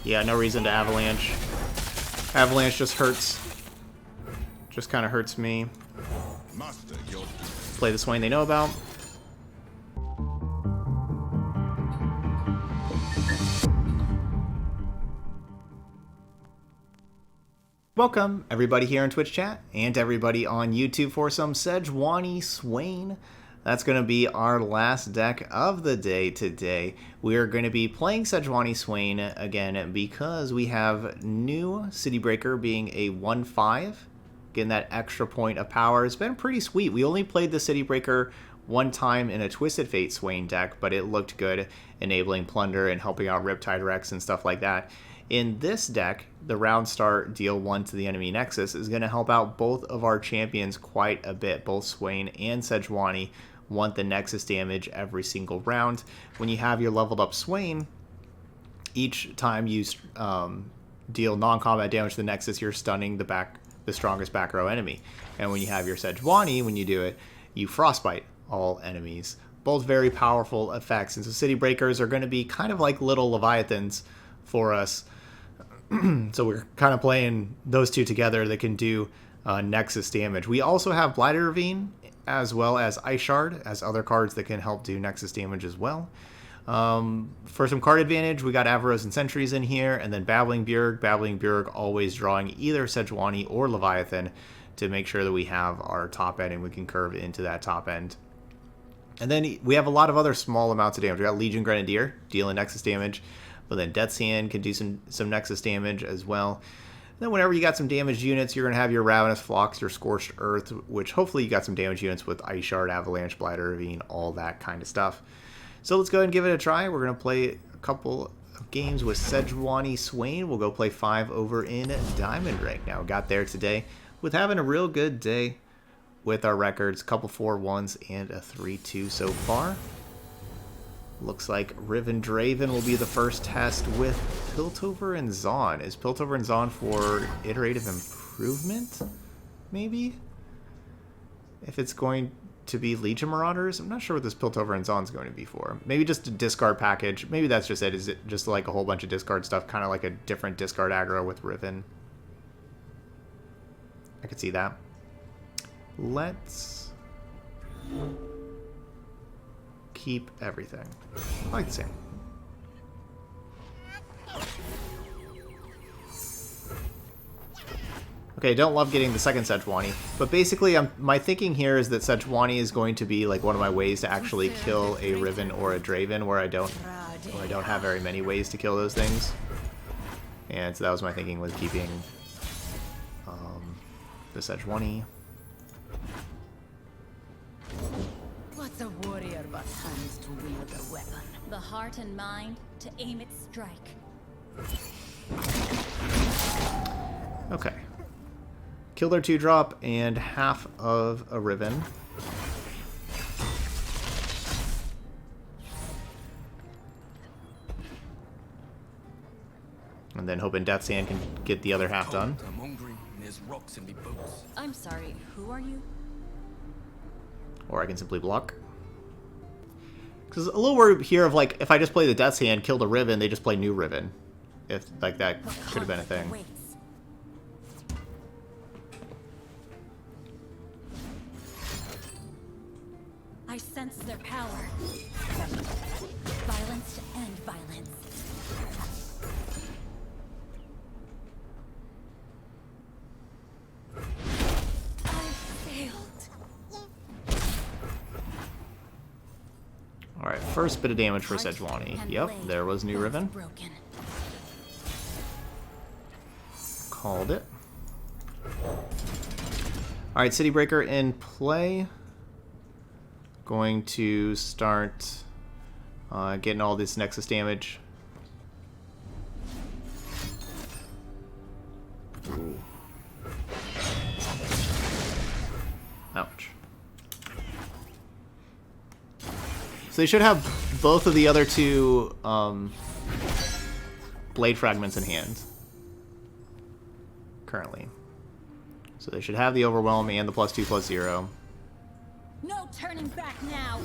Yeah, no reason to Avalanche. Avalanche just hurts. Just kind of hurts me. Play the Swain they know about. Welcome, everybody here in Twitch chat, and everybody on YouTube for some Sejuani Swain. That's going to be our last deck of the day today. We are going to be playing Sejuani Swain again because we have new Citybreaker being a 1/5, getting that extra point of power. It's been pretty sweet. We only played the Citybreaker one time in a Twisted Fate Swain deck, but it looked good, enabling Plunder and helping out Riptide Rex and stuff like that. In this deck, the round start deal 1 to the enemy Nexus is going to help out both of our champions quite a bit. Both Swain and Sejuani want the Nexus damage every single round. When you have your leveled up Swain, each time you deal non-combat damage to the Nexus, you're stunning the strongest back row enemy. And when you have your Sejuani, when you do it, you frostbite all enemies. Both very powerful effects. And so Citybreakers are going to be kind of like little Leviathans for us. So we're kind of playing those two together that can do Nexus damage. We also have Blighted Ravine as well as Ice Shard as other cards that can help do Nexus damage as well. For some card advantage, we got Avaros and Sentries in here, and then Babbling Bjerg. Babbling Bjerg always drawing either Sejuani or Leviathan to make sure that we have our top end and we can curve into that top end. And then we have a lot of other small amounts of damage. We got Legion Grenadier dealing Nexus damage. But then Death's Hand can do some Nexus damage as well. And then whenever you got some damaged units, you're going to have your Ravenous Flocks, your Scorched Earth, which hopefully you got some damaged units with Ice Shard, Avalanche, Blighted Ravine, all that kind of stuff. So let's go ahead and give it a try. We're going to play a couple of games with Sejuani Swain. We'll go play 5 over in Diamond Rank. Now, we got there today with having a real good day with our records. A couple 4-1s and a 3-2 so far. Looks like Riven Draven will be the first test with Piltover and Zaun. Is Piltover and Zaun for iterative improvement? Maybe? If it's going to be Legion Marauders? I'm not sure what this Piltover and Zaun is going to be for. Maybe just a discard package. Maybe that's just it. Is it just like a whole bunch of discard stuff? Kind of like a different discard aggro with Riven. I could see that. Let's keep everything. I like the same. Okay, don't love getting the second Sejuani, but basically my thinking here is that Sejuani is going to be like one of my ways to actually kill a Riven or a Draven where I don't have very many ways to kill those things. And so that was my thinking with keeping the Sejuani. What's a warrior but hands to wield a weapon? The heart and mind to aim its strike. Okay. Kill their 2-drop and half of a Riven. And then hoping Death's Hand can get the other half done. I'm sorry, who are you? Or I can simply block. Because a little worried here of like, if I just play the Death's Hand, kill the Riven, they just play new Riven. If like that could have been a thing. I sense their power. Violence to end violence. Alright, first bit of damage for Sejuani. Yep, there was new Riven. Called it. Alright, Citybreaker in play. Going to start getting all this Nexus damage. Ooh. Ouch. So they should have both of the other two blade fragments in hand currently. So they should have the Overwhelm and the +2/+0. No turning back now.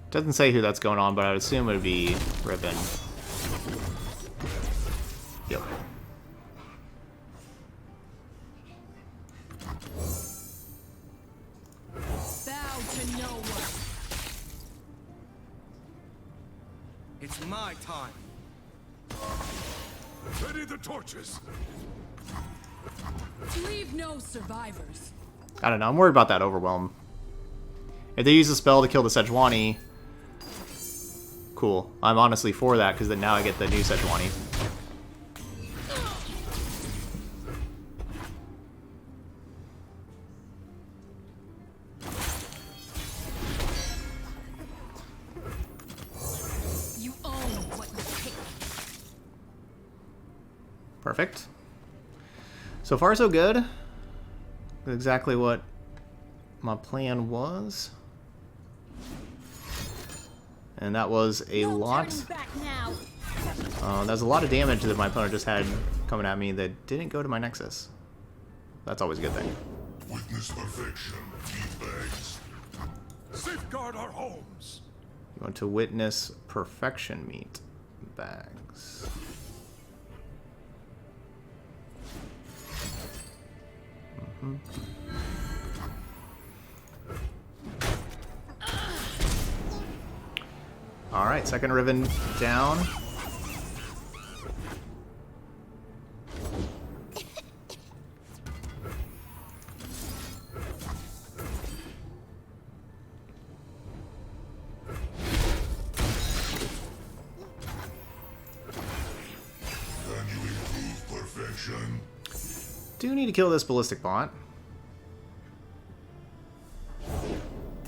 Doesn't say who that's going on, but I would assume it would be Riven. Yep. Bow to no one. It's my time. Ready the torches. Leave no survivors. I don't know. I'm worried about that overwhelm. If they use a spell to kill the Sejuani, cool. I'm honestly for that, because then now I get the new Sejuani. You own what you pick. Perfect. So far, so good. Exactly what my plan was. And that was a lot. There's a lot of damage that my opponent just had coming at me that didn't go to my Nexus. That's always a good thing. Witness perfection, meat bags. Safeguard our homes. You want to witness perfection meat bags. Alright, second Riven down. Can you improve perfection? Do need to kill this ballistic bot.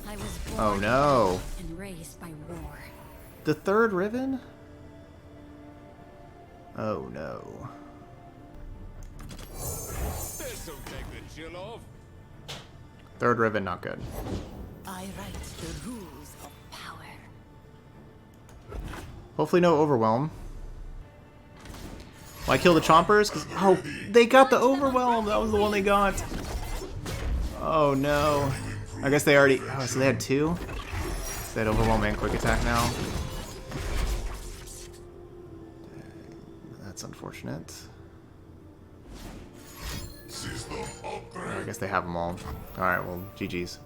I was Oh born no. and raised by war. The third Riven? Oh no. This'll take the chill off. Third Riven, not good. I write the rules of power. Hopefully no overwhelm. Why kill the chompers? 'Cause oh, they got the overwhelm. That was the one they got. Oh no. I guess they already. Oh, so they had two. So they had overwhelm and quick attack now. That's unfortunate. System upgrade. I guess they have them all. All right. Well, GG's.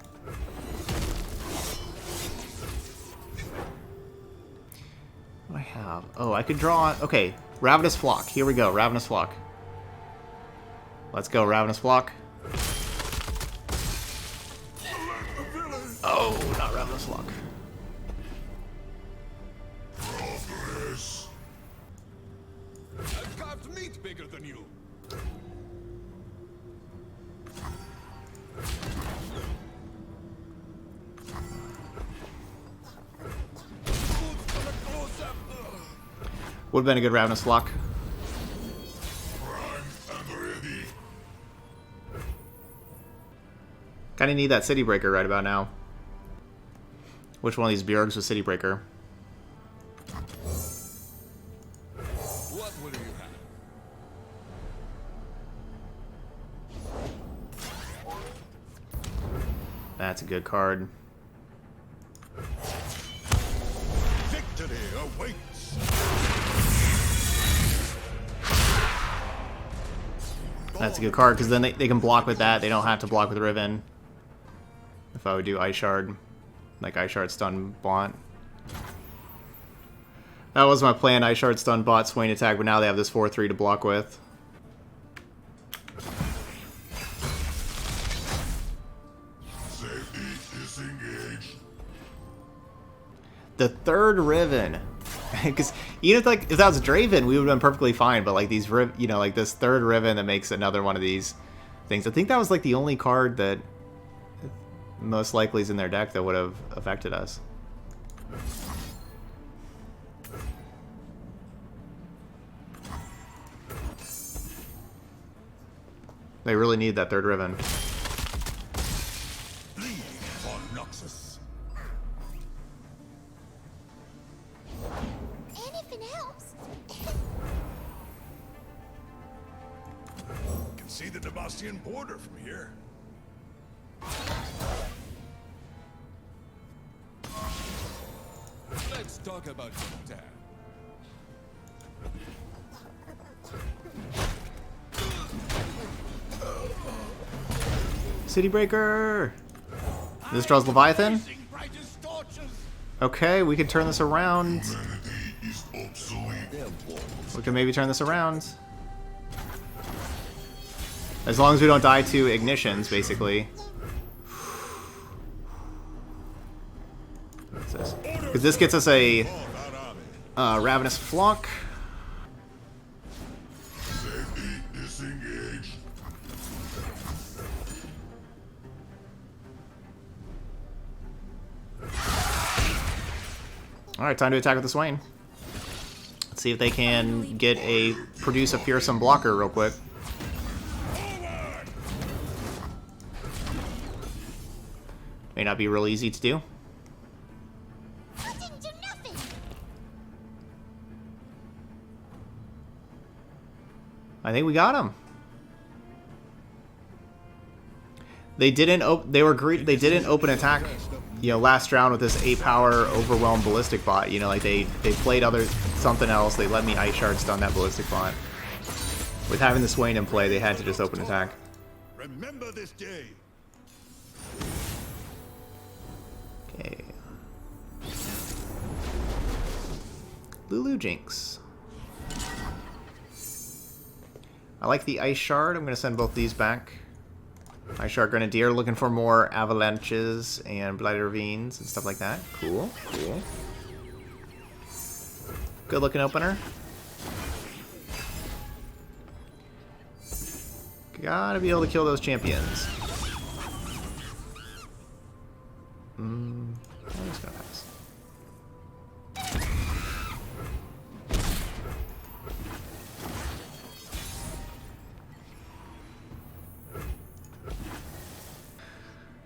What do I have? Oh, I could draw. Okay. Ravenous Flock. Here we go. Ravenous Flock. Let's go, Ravenous Flock. Oh, not Ravenous Flock. Progress. I've carved meat bigger than you. Would have been a good Ravenous Flock. Prime and ready. Kind of need that Citybreaker right about now. Which one of these Bjergs was Citybreaker? What will you have? That's a good card. Victory awaits. That's a good card, because then they can block with that. They don't have to block with Riven. If I would do Ice Shard. Like Ice Shard stun bot. That was my plan, Ice Shard stun bot, Swain attack, but now they have this 4-3 to block with. Safety disengaged. The third Riven. Because even if that was Draven, we would have been perfectly fine. But like these like this third Riven that makes another one of these things. I think that was like the only card that most likely is in their deck that would have affected us. They really need that third Riven. Bleed for Noxus. Anything else? Can see the Demacian border from here. talk about your dad. Citybreaker! This draws Leviathan? Okay, we can turn this around. Humanity is obsolete. We can maybe turn this around. As long as we don't die to ignitions, basically. What's this? Because this gets us a Ravenous Flock. Safety disengaged. Alright, time to attack with the Swain. Let's see if they can produce a fearsome blocker real quick. May not be real easy to do. I think we got him. They didn't open attack, you know, last round with this 8-power overwhelm ballistic bot. You know, like they played something else. They let me Ice Shard stun that ballistic bot. With having the Swain in play, they had to just open attack. Remember this day. Okay. Lulu Jinx. I like the Ice Shard. I'm going to send both these back. Ice Shard Grenadier, looking for more avalanches and blighted ravines and stuff like that. Cool, cool. Good looking opener. Gotta be able to kill those champions. I'm just gonna pass.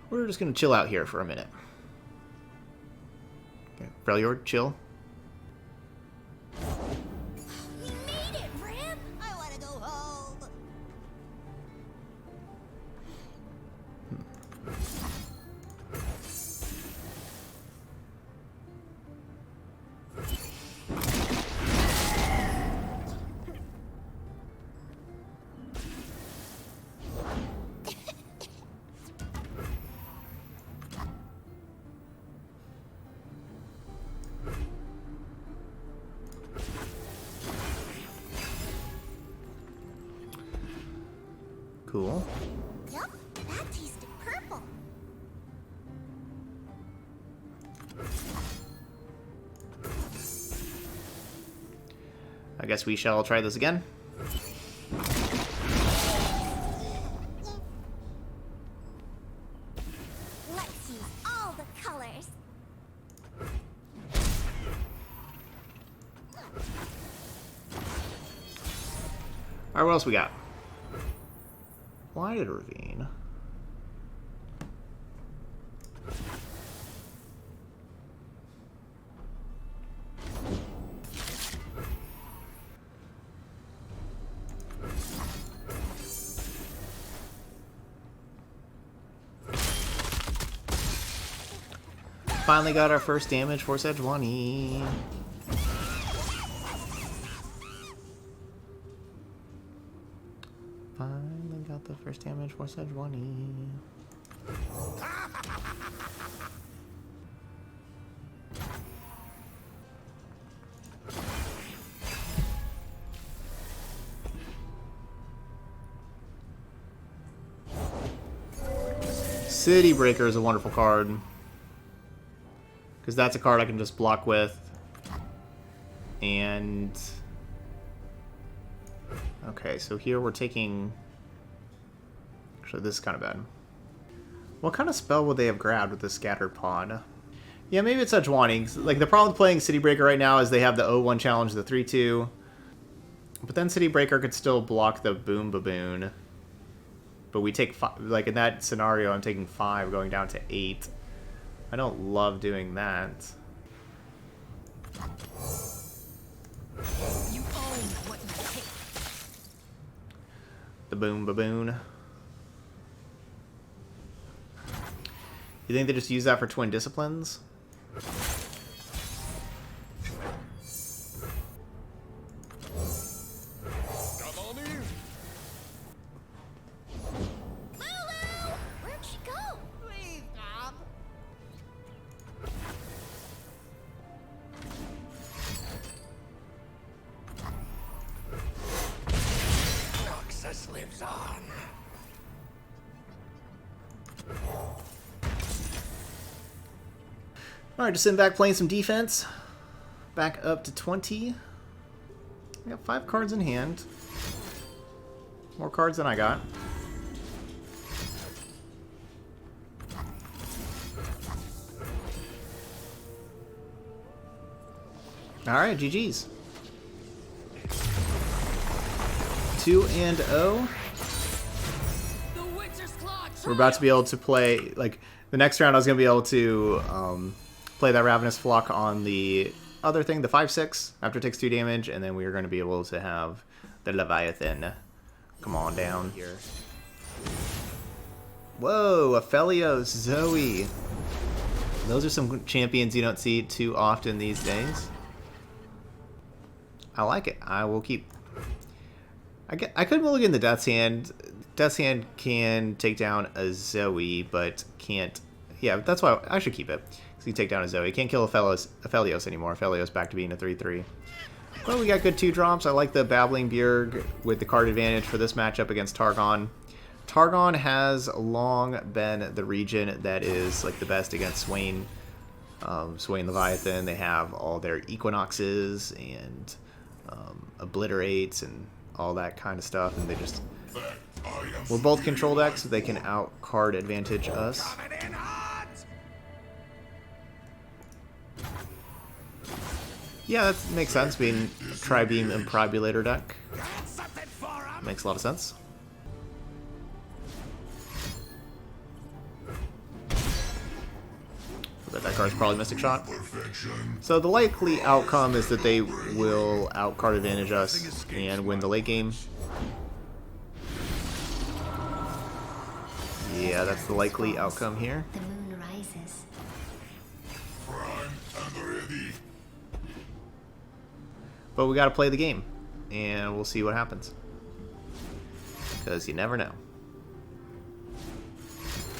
We're just gonna chill out here for a minute. Okay, Freljord, chill. You made it, Ram! I want to go home. Cool. Yup, that tasted purple. I guess we shall try this again. Let's use all the colors. Alright, what else we got? Blighted Ravine. Finally got our first damage for Sejuani. Finally got the first damage for Sejuani. Citybreaker is a wonderful card. Because that's a card I can just block with. And... okay, so here we're taking... actually, this is kind of bad. What kind of spell would they have grabbed with the Scattered Pod? Yeah, maybe it's Sejuani. Like, the problem with playing Citybreaker right now is they have the 0-1 challenge, the 3-2. But then Citybreaker could still block the Boom Baboon. But we take 5, like in that scenario, I'm taking 5 going down to 8. I don't love doing that. You own what you take. The Boom Baboon. You think they just use that for Twin Disciplines? lives on. Alright, just sitting back playing some defense. Back up to 20. I got 5 cards in hand. More cards than I got. Alright, GG's. 2-0. We're about to be able to play, like, the next round I was going to be able to play that Ravenous Flock on the other thing, the 5-6, after it takes 2 damage, and then we are going to be able to have the Leviathan come on down here. Whoa, Aphelios, Zoe. Those are some champions you don't see too often these days. I like it. I will keep... I could look in the Death's Hand. Death's Hand can take down a Zoe, but can't... Yeah, that's why I should keep it. Because he can take down a Zoe. Can't kill Aphelios anymore. Aphelios back to being a 3-3. Well, we got good 2-drops. I like the Babbling Bjerg with the card advantage for this matchup against Targon. Targon has long been the region that is like the best against Swain. Swain Leviathan. They have all their Equinoxes and Obliterates and all that kind of stuff, and they just... We're both control decks, so they can out-card advantage us. Yeah, that makes sense, being a Tri-Beam Improbulator deck. Makes a lot of sense. That card's probably Mystic Shot. So the likely outcome is that they will out-card advantage us and win the late game. Yeah, that's the likely outcome here. The moon rises. But we gotta play the game, and we'll see what happens. Because you never know.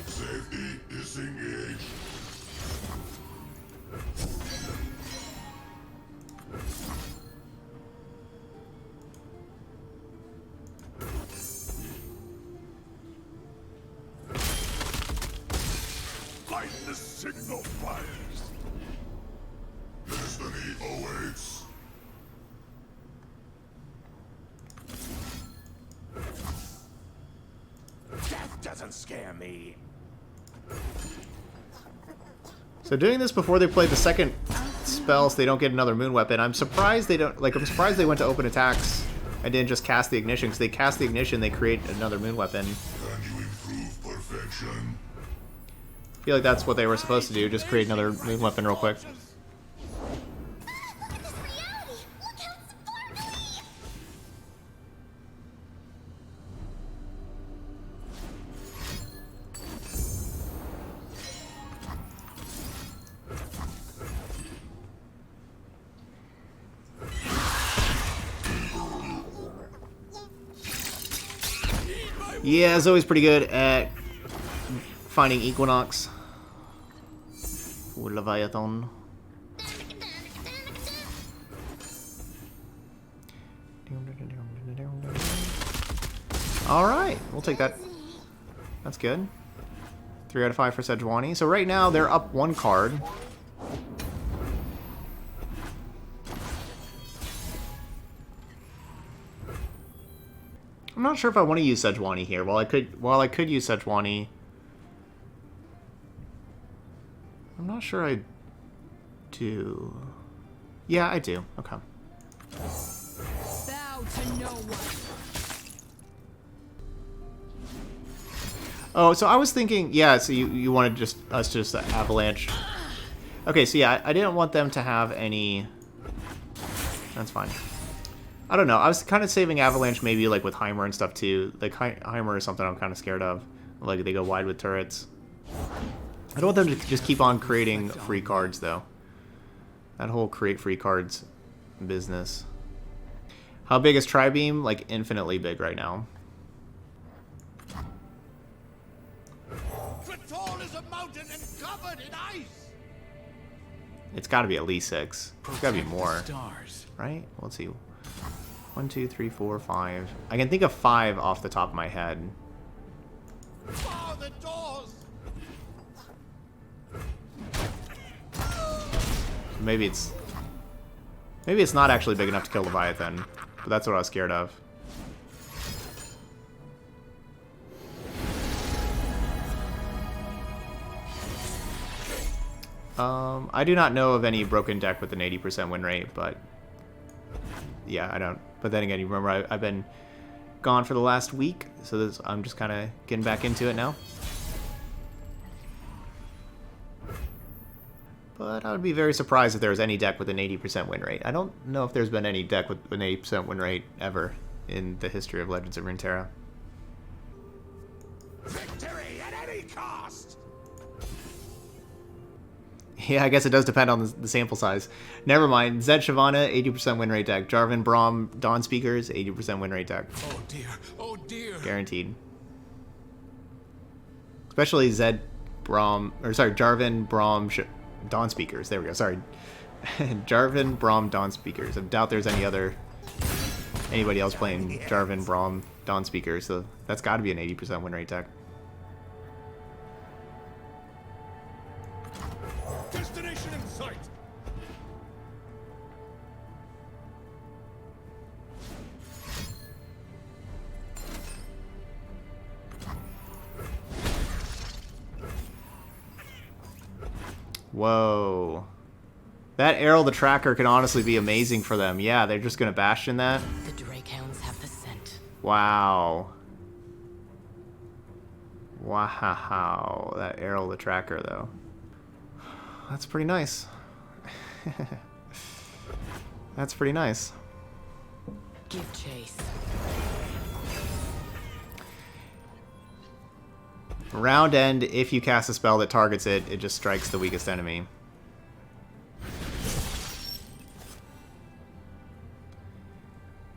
Safety disengaged. Light the signal fires. Destiny awaits. Death doesn't scare me. So doing this before they play the second spell so they don't get another moon weapon, I'm surprised they don't, like, I'm surprised they went to open attacks and didn't just cast the ignition, because they cast the ignition, they create another moon weapon. Can you improve perfection? I feel like that's what they were supposed to do, just create another moon weapon real quick. Look at this reality! Look how it's for me! Yeah, Zoe's pretty good at finding Equinox. Or Leviathan. Alright, we'll take that. That's good. 3 out of 5 for Sejuani. So right now they're up 1 card. I'm not sure if I want to use Sejuani here. While I could use Sejuani, I'm not sure I do. Yeah, I do. Okay. Bow to no one. Oh, so I was thinking, yeah, so you wanted us to just avalanche. Okay, so yeah, I didn't want them to have any... That's fine. I don't know. I was kind of saving avalanche maybe like with Heimer and stuff too. Like Heimer is something I'm kind of scared of. Like they go wide with turrets. I don't want them to just keep on creating free cards though. That whole create free cards business. How big is Tri-Beam? Like infinitely big right now. Tall as a mountain and covered in ice. It's got to be at least 6. It's got to be more, Stars. right? Let's see. 1, 2, 3, 4, 5. I can think of 5 off the top of my head. Bar the doors! Maybe it's not actually big enough to kill Leviathan, but that's what I was scared of. I do not know of any broken deck with an 80% win rate, but yeah, I don't. But then again, you remember I've been gone for the last week, so I'm just kind of getting back into it now. But I would be very surprised if there was any deck with an 80% win rate. I don't know if there's been any deck with an 80% win rate ever in the history of Legends of Runeterra. Victory at any cost! Yeah, I guess it does depend on the sample size. Never mind. Zed Shyvana, 80% win rate deck. Jarvan Braum Dawn Speakers, 80% win rate deck. Oh dear, oh dear. Guaranteed. Especially Zed Braum, or sorry, Jarvan Braum Dawn Speakers. There we go. Sorry. Jarvan Braum Dawn Speakers. I doubt there's anybody else playing Jarvan Braum Dawn Speakers, so that's got to be an 80% win rate deck. Destination in sight! Whoa. That Arrow the Tracker can honestly be amazing for them. Yeah, they're just going to Bastion that. The Drakehounds have the scent. Wow. Wow. That Arrow the Tracker, though. That's pretty nice. That's pretty nice. Give chase. Round end, if you cast a spell that targets it, it just strikes the weakest enemy.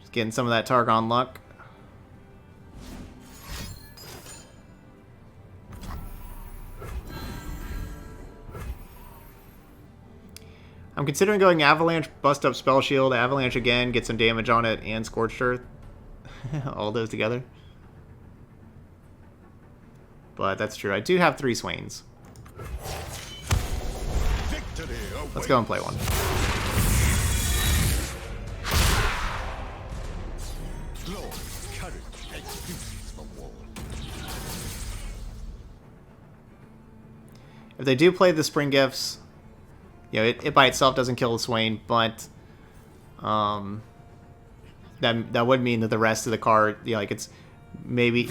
Just getting some of that Targon luck. I'm considering going Avalanche, bust up Spell Shield, Avalanche again, get some damage on it, and Scorched Earth. All those together. But that's true. I do have 3 Swains. Victory Let's go and play one. Glory, courage, excuses for war. If they do play the Spring Gifts, you know, it by itself doesn't kill the Swain, but that would mean that the rest of the card, you know, like it's maybe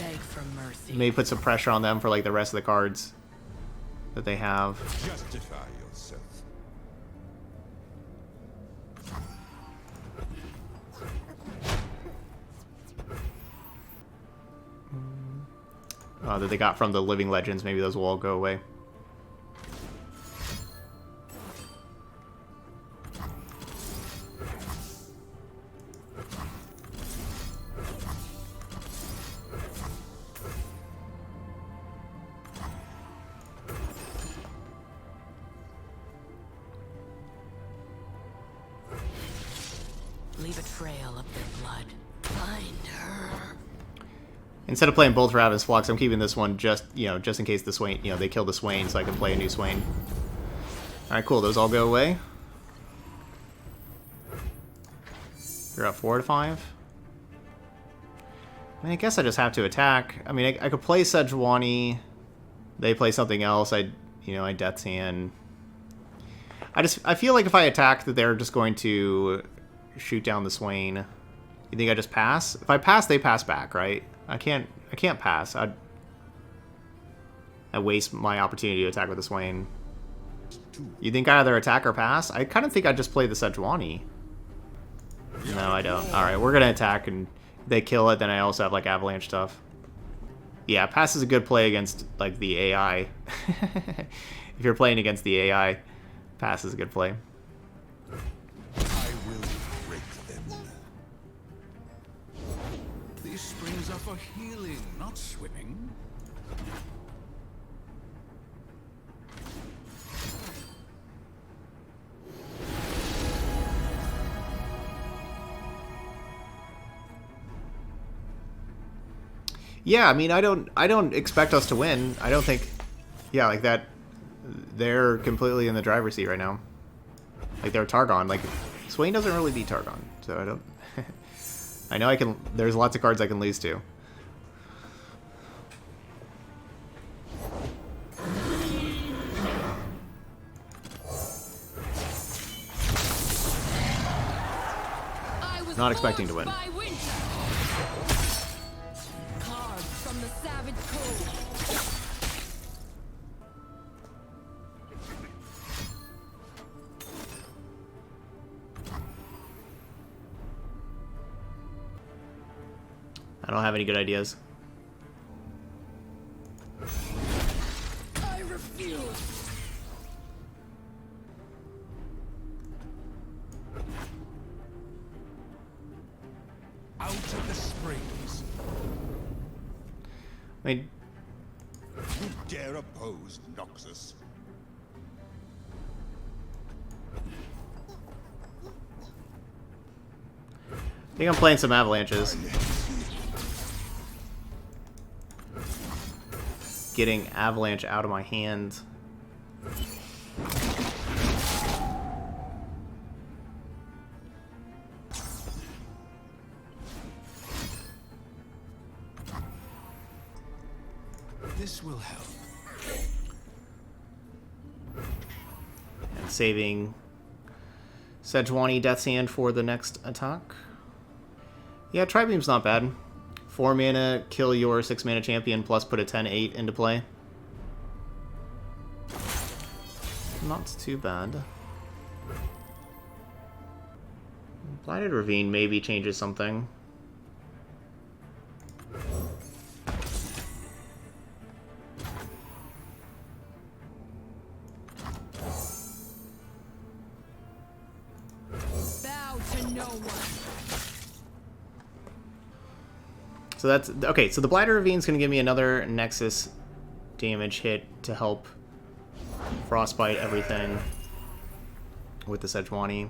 put some pressure on them for like the rest of the cards that they have. Justify yourself. That they got from the Living Legends, maybe those will all go away. Leave a trail of their blood. Find her. Instead of playing both Raven's Flux, I'm keeping this one just in case the Swain, they kill the Swain, so I can play a new Swain. Alright, cool. Those all go away. You're up 4 to 5. I mean, I guess I just have to attack. I mean, I could play Sejuani. They play something else. I Death's Hand. I feel like if I attack, that they're just going to shoot down the Swain. You think I just pass? If I pass, they pass back, right? I can't pass. I waste my opportunity to attack with the Swain. You think I either attack or pass? I kind of think I just play the Sejuani. No, I don't. Alright, we're going to attack, and if they kill it, then I also have, like, Avalanche stuff. Yeah, pass is a good play against, like, the AI. If you're playing against the AI, pass is a good play. I will break them. These springs are for healing, not swimming. Yeah, I mean, I don't expect us to win. I don't think, yeah, like that. They're completely in the driver's seat right now. Like they're Targon. Like Swain doesn't really beat Targon, so I don't. I know I can. There's lots of cards I can lose to. Not expecting to win. From the savage cold. I don't have any good ideas. I refuse. Out of the springs. I mean, You dare oppose Noxus? I think I'm playing some avalanches. Getting avalanche out of my hand. This will help. And saving Sejuani Death's Hand for the next attack. Yeah, Tribeam's not bad. 4 mana, kill your 6 mana champion, plus put a 10/8 into play. Not too bad. Blighted Ravine maybe changes something. Bow to no one. So that's okay. So the Blighted Ravine's going to give me another Nexus damage hit to help frostbite everything with the Sejuani.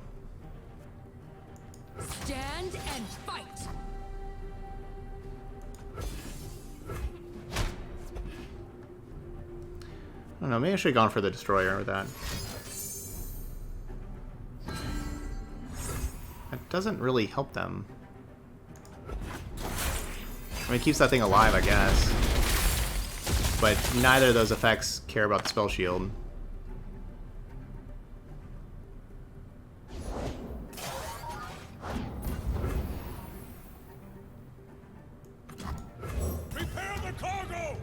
Stand and fight. I don't know. Maybe I should have gone for the Destroyer with that. That doesn't really help them. I mean, it keeps that thing alive, I guess. But neither of those effects care about the spell shield. Prepare the cargo!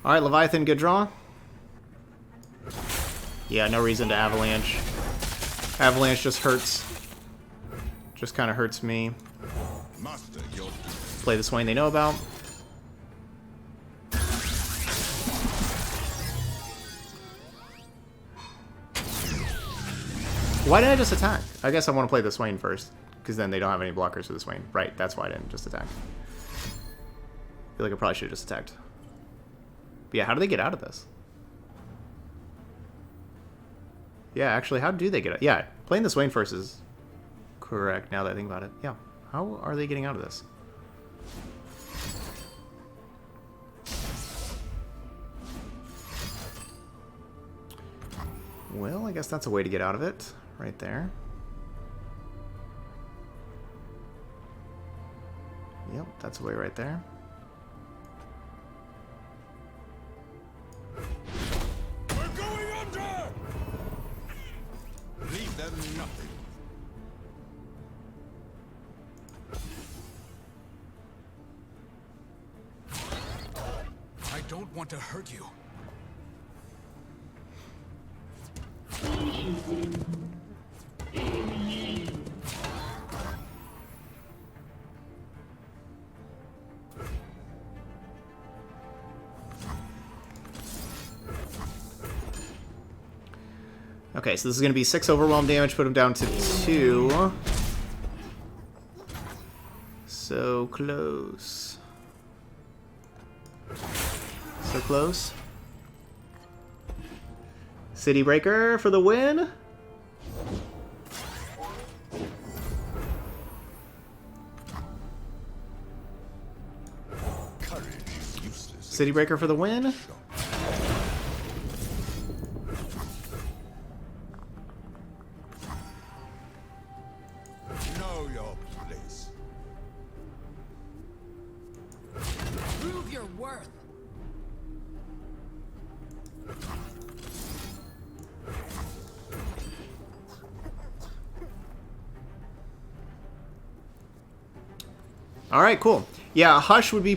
Alright, Leviathan, good draw. Yeah, no reason to Avalanche. Avalanche just hurts. Just kind of hurts me. Master, your Play the Swain they know about. Why didn't I just attack? I guess I want to play the Swain first, because then they don't have any blockers for the Swain. Right, that's why I didn't just attack. I feel like I probably should have just attacked. But yeah, how do they get out of this? Yeah, actually, how do they get out? Yeah, playing the Swain first is correct now that I think about it. Yeah, how are they getting out of this? Well, I guess that's a way to get out of it, right there. Yep, that's a way right there. We're going under! Leave them nothing. I don't want to hurt you. Okay, so this is going to be 6 overwhelm damage, put him down to 2. So close. So close. Citybreaker for the win. Citybreaker for the win. Know your place. Prove your worth. All right, cool. Yeah, Hush would be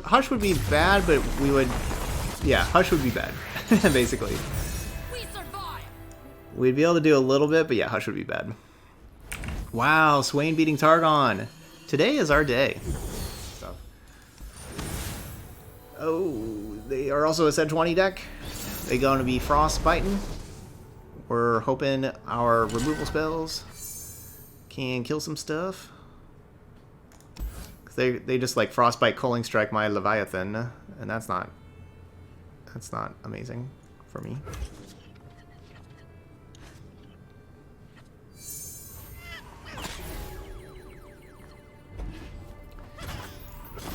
Hush would be bad, but we would. Yeah, Hush would be bad, basically. We survive. We'd be able to do a little bit, but yeah, Hush would be bad. Wow, Swain beating Targon. Today is our day. So. Oh, they are also a Sejuani deck. They going to be Frostbiting. We're hoping our removal spells can kill some stuff. They just like Frostbite, Culling Strike my Leviathan, and that's not amazing for me.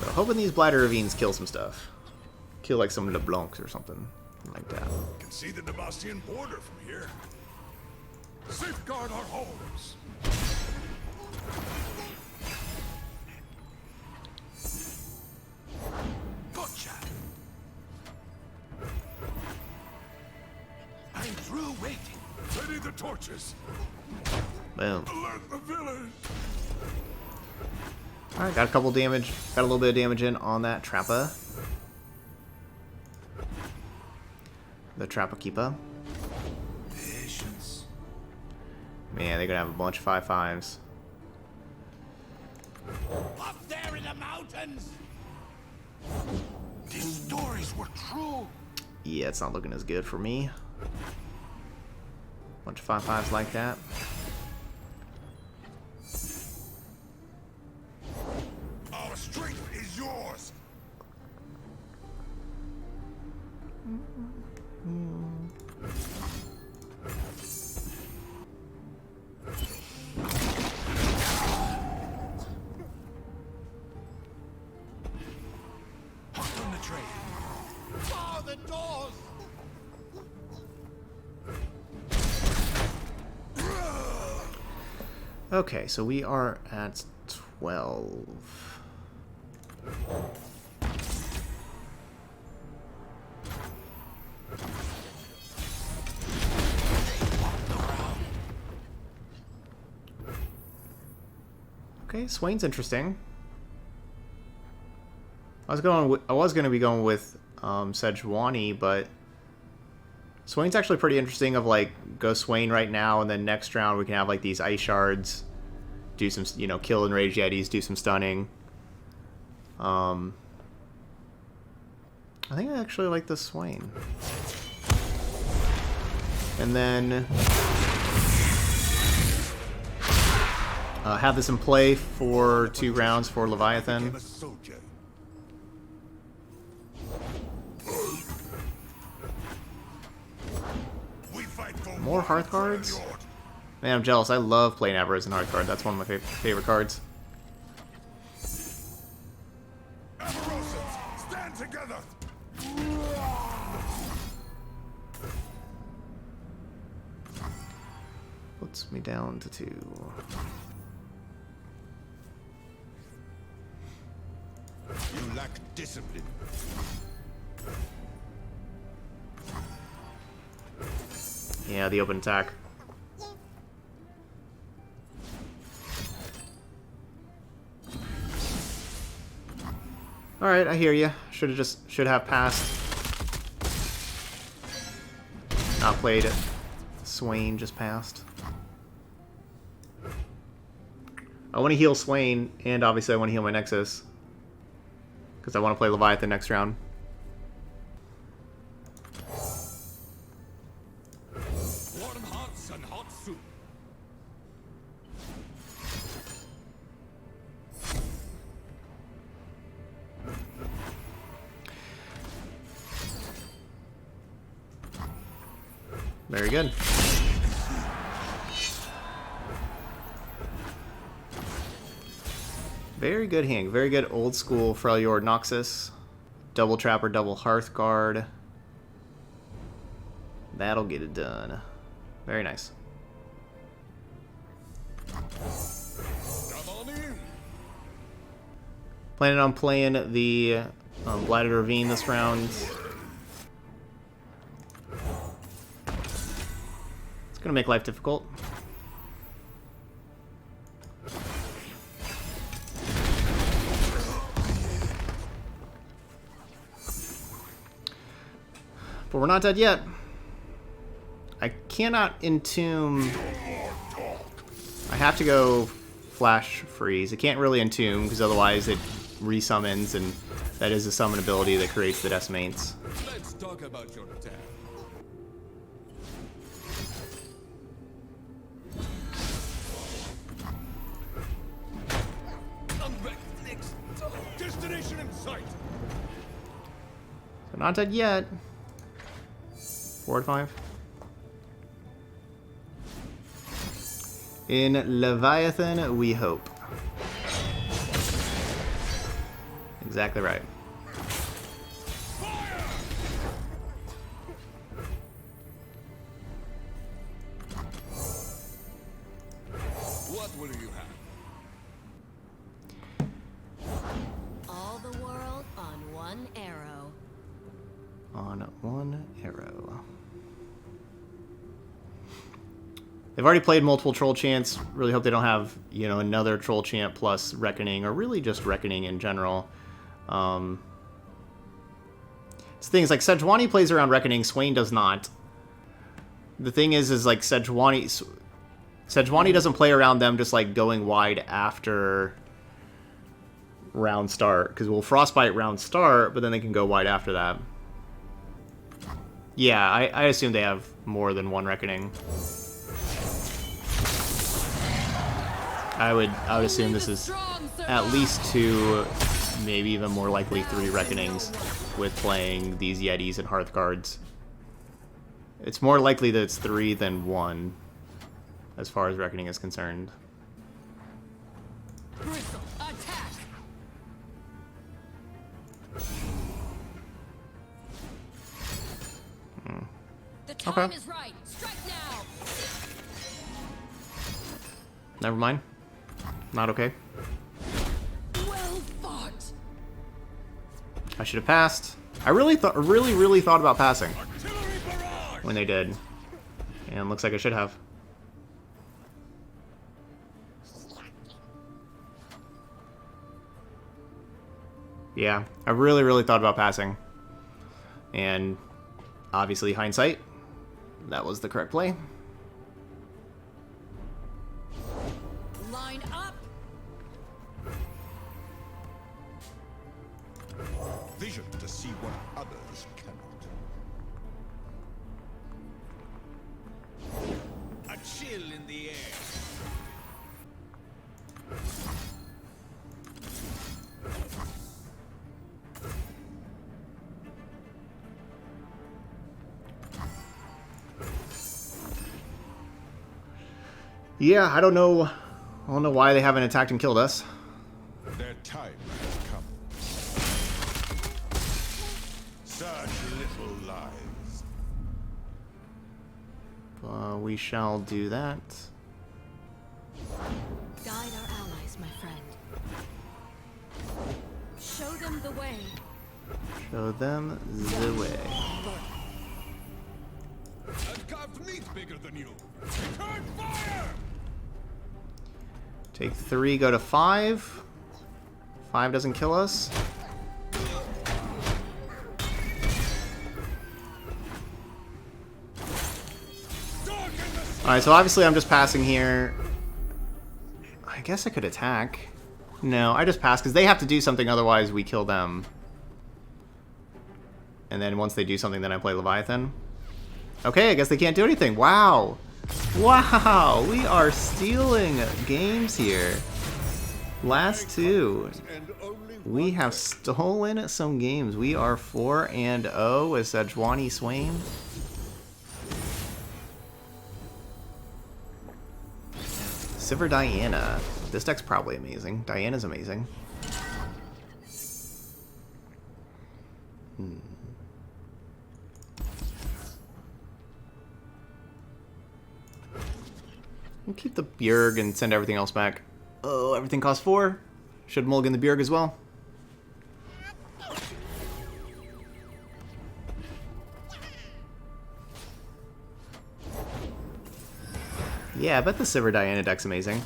So hoping these Bladder Ravines kill some stuff. Kill like some LeBlancs or something like that. Can see the Demacian border from here. Safeguard our homes. Gotcha. I'm through waiting. Ready the torches. Boom. Alert the village. Alright, got a couple damage. Got a little bit of damage in on that Trappa. The Trappa Keeper. Patience. Man, they're gonna have a bunch of 5/5s. Up there in the mountains. These stories were true. Yeah, it's not looking as good for me. Bunch of 5/5s like that. Our strength is yours. Hot on the train. Bar the doors. Okay, so we are at 12. Okay, Swain's interesting. I was going to be going with Sejuani, but Swain's actually pretty interesting. Of like, go Swain right now, and then next round we can have like these ice shards, do some, you know, kill enraged yetis, do some stunning. I think I actually like the Swain, and then have this in play for 2 rounds for Leviathan. A soldier. We fight for More Hearth cards? Man, I'm jealous. I love playing Avarice and Hearthguard. That's one of my favorite cards. Avarosans, stand together. Puts me down to 2. You lack discipline. Yeah, the open attack. Alright, I hear you. Should have passed. Not played it. Swain just passed. I want to heal Swain, and obviously I want to heal my Nexus. Because I want to play Leviathan next round. Warm hearts and hot soup. Very good. Very good hand. Very good old school Freljord Noxus. double trap or double Hearthguard. That'll get it done. Very nice. Come on in. Planning on playing the Blighted Ravine this round. It's gonna make life difficult. But we're not dead yet. I cannot entomb. I have to go flash freeze. I can't really entomb because otherwise it resummons, and that is a summon ability that creates the decimates. Let's talk about your attack. Destination in sight. So not dead yet. 4 to 5. In Leviathan, we hope. Exactly right. What will you have? All the world on one arrow. On one arrow. They've already played multiple Troll Chants. Really hope they don't have, you know, another Troll Chant plus Reckoning, or really just Reckoning in general. It's things like Sejuani plays around Reckoning, Swain does not. The thing is like Sejuani doesn't play around them just like going wide after round start, because we'll Frostbite round start, but then they can go wide after that. Yeah, I assume they have more than one Reckoning. I would assume this is at least 2, maybe even more likely 3 Reckonings with playing these Yetis and Hearthguards. It's more likely that it's 3 than 1 as far as Reckoning is concerned. Bristle, attack! The time is right. Strike now. Never mind. Not okay. Well fought. I should have passed. I really thought about passing Artillery barrage. when they did. And looks like I should have. Yeah, I really thought about passing. And obviously hindsight, that was the correct play. Line up. Vision to see what others cannot. A chill in the air. Yeah, I don't know why they haven't attacked and killed us. Their time has come. Such little lives. We shall do that. Guide our allies, my friend. Show them the way. Show them the way. And carved meat bigger than you. Return fire! Take 3, go to 5. 5 doesn't kill us. Alright, so obviously I'm just passing here. I guess I could attack. No, I just pass because they have to do something, otherwise we kill them. And then once they do something, then I play Leviathan. Okay, I guess they can't do anything. Wow. Wow, we are stealing games here. Last 2. We have stolen some games. We are 4-0 with Sejuani Swain. Sivir Diana. This deck's probably amazing. Diana's amazing. We'll keep the Bjerg and send everything else back. Oh, everything costs 4. Should mulligan the Bjerg as well. Yeah, I bet the Sivir Diana deck's amazing.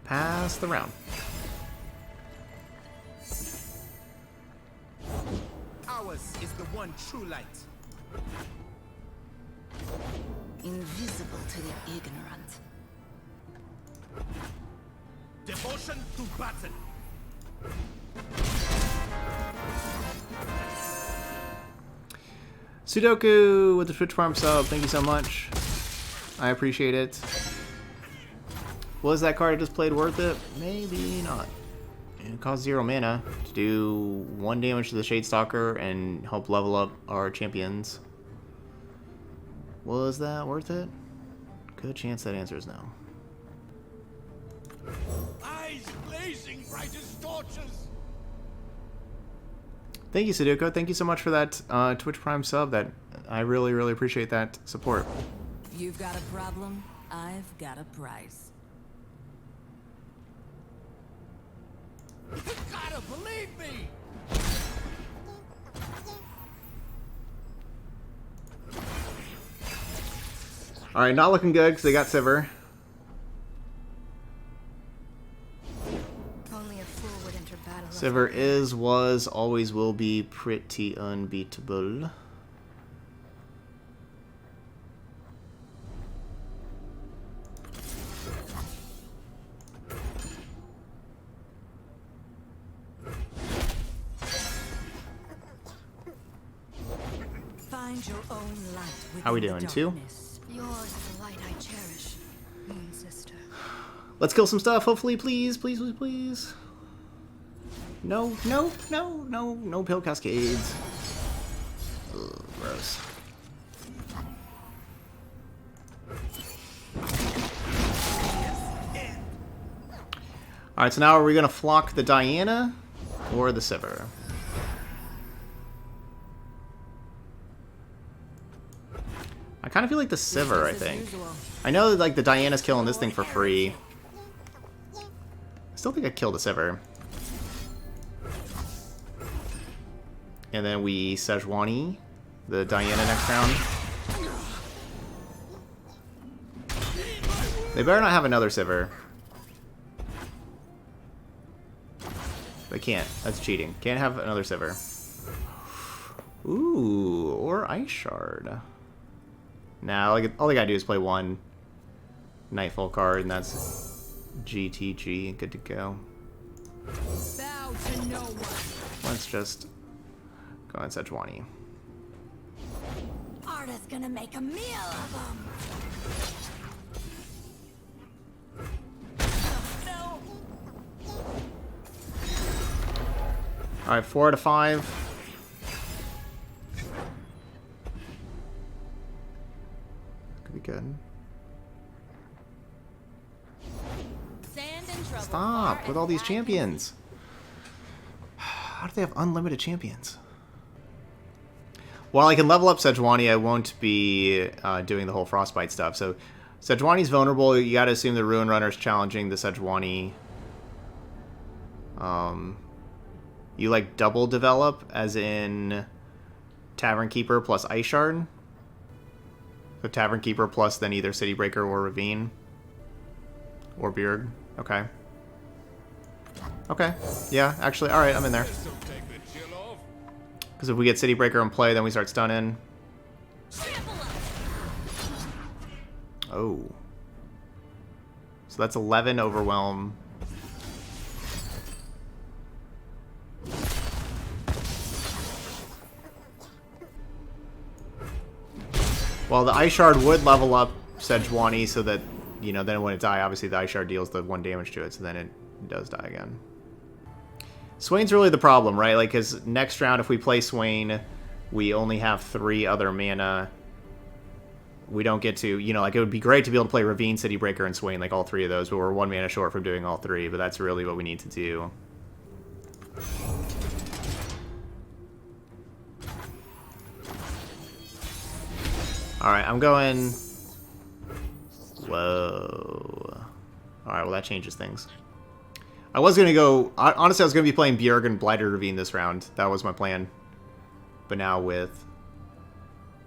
Pass the round. Ours is the one true light. Invisible to the ignorant. Devotion to battle. Sudoku with the Twitch Prime sub, thank you so much. I appreciate it. Was that card I just played worth it? Maybe not. It costs 0 mana to do 1 damage to the Shadestalker and help level up our champions. Was that worth it? Good chance that answer is no. Eyes blazing bright as torches. Thank you, Sudoku. Thank you so much for that Twitch Prime sub. That I really, really appreciate that support. You've got a problem, I've got a price. You gotta believe me. Alright, not looking good because they got Sivir. Only a fool would enter battle. Sivir is, was, always will be pretty unbeatable. Find your own light. How we doing? 2? Yours is the light I cherish, Moon Sister. Let's kill some stuff, hopefully, please, please, please, please. No, no, no, no, no pill cascades. Ugh, gross. Alright, so now are we gonna flock the Diana or the Sivir? I kind of feel like the Sivir, I think. I know that, like, the Diana's killing this thing for free. I still think I'd kill the Sivir. And then we Sejuani the Diana next round. They better not have another Sivir. They can't. That's cheating. Can't have another Sivir. Ooh, or Ice Shard. Nah, all they gotta do is play 1 Nightfall card, and that's GTG. Good to go. Bow to no one. Let's just go and Sejuani. Arda's gonna make a meal of them. No. Alright, 4 out of 5. Could be good. Sand and trouble. Stop far with all and these wide. champions. How do they have unlimited champions? While I can level up Sejuani, I won't be doing the whole Frostbite stuff. So Sejuani's vulnerable. You gotta assume the Ruin Runner's challenging the Sejuani. You like double develop, as in Tavern Keeper plus Ice Shard. So Tavern Keeper plus then either Citybreaker or Ravine. Or Bjerg. Okay. Okay. Yeah, actually, alright, I'm in there. This'll take the chill off. Because if we get Citybreaker in play, then we start stunning. Oh. So that's 11 Overwhelm. Well, the Ice Shard would level up Sejuani so that, you know, then when it dies, obviously the Ice Shard deals the 1 damage to it, so then it does die again. Swain's really the problem, right? Like, because next round, if we play Swain, we only have 3 other mana we don't get to, you know, like it would be great to be able to play Ravine, Citybreaker, and Swain, like all three of those, but we're 1 mana short from doing all three, but that's really what we need to do. Alright, I'm going... Whoa. Alright, well that changes things. I was going to go... Honestly, I was going to be playing Bjerg and Blighted Ravine this round. That was my plan. But now with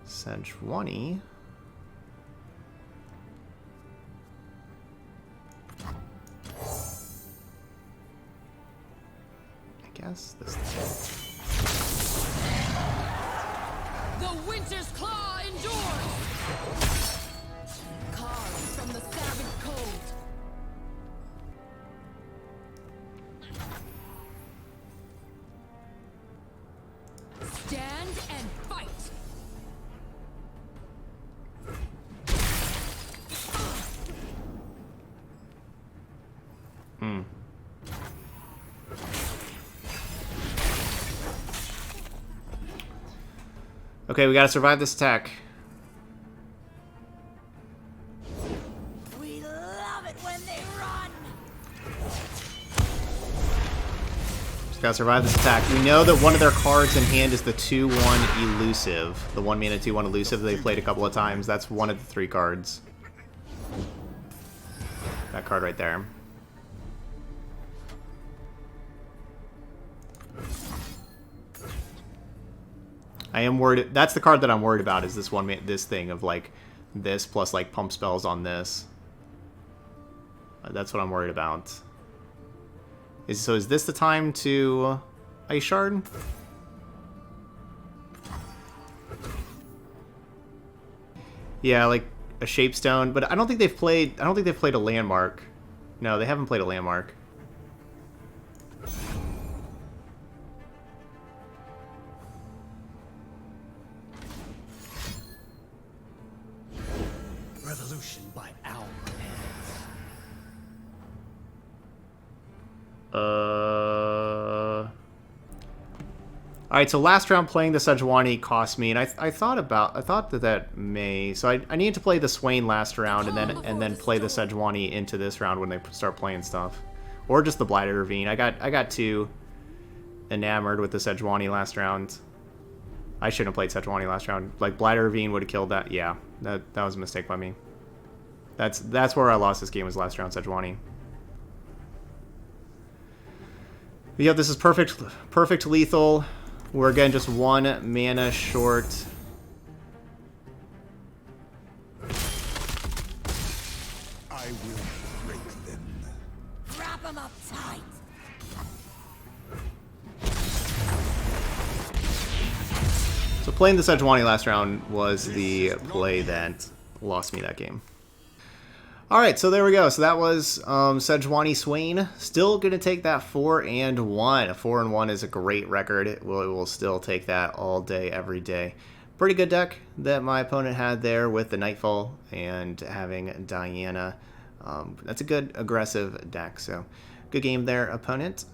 Sejuani... I guess this thing. The winter's claw endures! Carved from the savage cold. Stand and fight! Okay, we gotta survive this attack. We love it when they run. Just gotta survive this attack. We know that one of their cards in hand is the 2/1 Elusive. The 1 mana 2/1 Elusive that they played a couple of times. That's one of the 3 cards. That card right there. I am worried. That's the card that I'm worried about. Is this this thing of like this plus like pump spells on this. That's what I'm worried about. So is this the time to Ice Shard? Yeah, like a Shapestone, but I don't think they've played. I don't think they've played a Landmark. No, they haven't played a Landmark. Revolution by our hands. Alright, so last round playing the Sejuani cost me, and I thought that may... So I needed to play the Swain last round, and then play the Sejuani into this round when they start playing stuff. Or just the Blighted Ravine. I got too enamored with the Sejuani last round. I shouldn't have played Sejuani last round. Like, Blighted Ravine would have killed that. Yeah, that was a mistake by me. That's where I lost this game, was last round Sejuani. But yeah, this is perfect lethal. We're again just 1 mana short. I will break them. Wrap them up tight. So playing the Sejuani last round was the play that lost me that game. Alright, so there we go. So that was Sejuani Swain. Still going to take that 4-1. A 4-1 is a great record. It will still take that all day, every day. Pretty good deck that my opponent had there with the Nightfall and having Diana. That's a good aggressive deck. So good game there, opponent.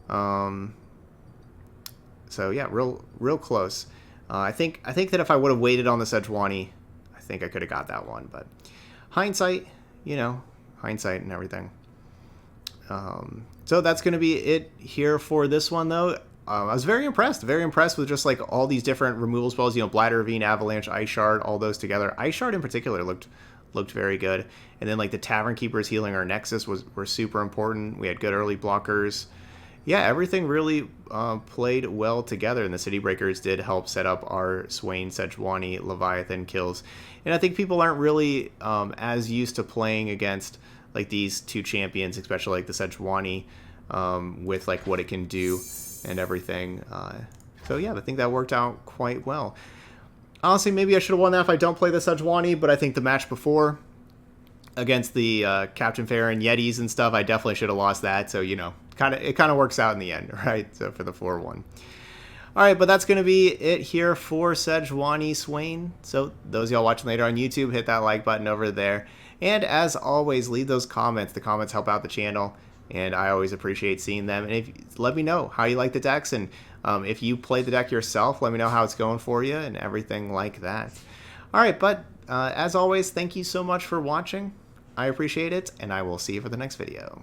So yeah, real close. I think that if I would have waited on the Sejuani, I think I could have got that one. But hindsight... You know, hindsight and everything. So that's going to be it here for this one, though. I was very impressed with just like all these different removal spells. You know, Blighted Ravine, Avalanche, Ice Shard, all those together. Ice Shard in particular looked very good. And then like the Tavern Keepers healing our Nexus were super important. We had good early blockers. Yeah, everything really played well together, and the Citybreakers did help set up our Swain, Sejuani, Leviathan kills. And I think people aren't really as used to playing against like these 2 champions, especially like the Sejuani, with like what it can do and everything. So yeah, I think that worked out quite well. Honestly, maybe I should have won that if I don't play the Sejuani, but I think the match before against the Captain Farron Yetis and stuff, I definitely should have lost that. So, you know, it kind of works out in the end, right? So for the 4-1. All right, but that's going to be it here for Sejuani Swain. So those of y'all watching later on YouTube, hit that like button over there. And as always, leave those comments. The comments help out the channel, and I always appreciate seeing them. And let me know how you like the decks, and if you play the deck yourself, let me know how it's going for you and everything like that. All right, but As always, thank you so much for watching. I appreciate it, and I will see you for the next video.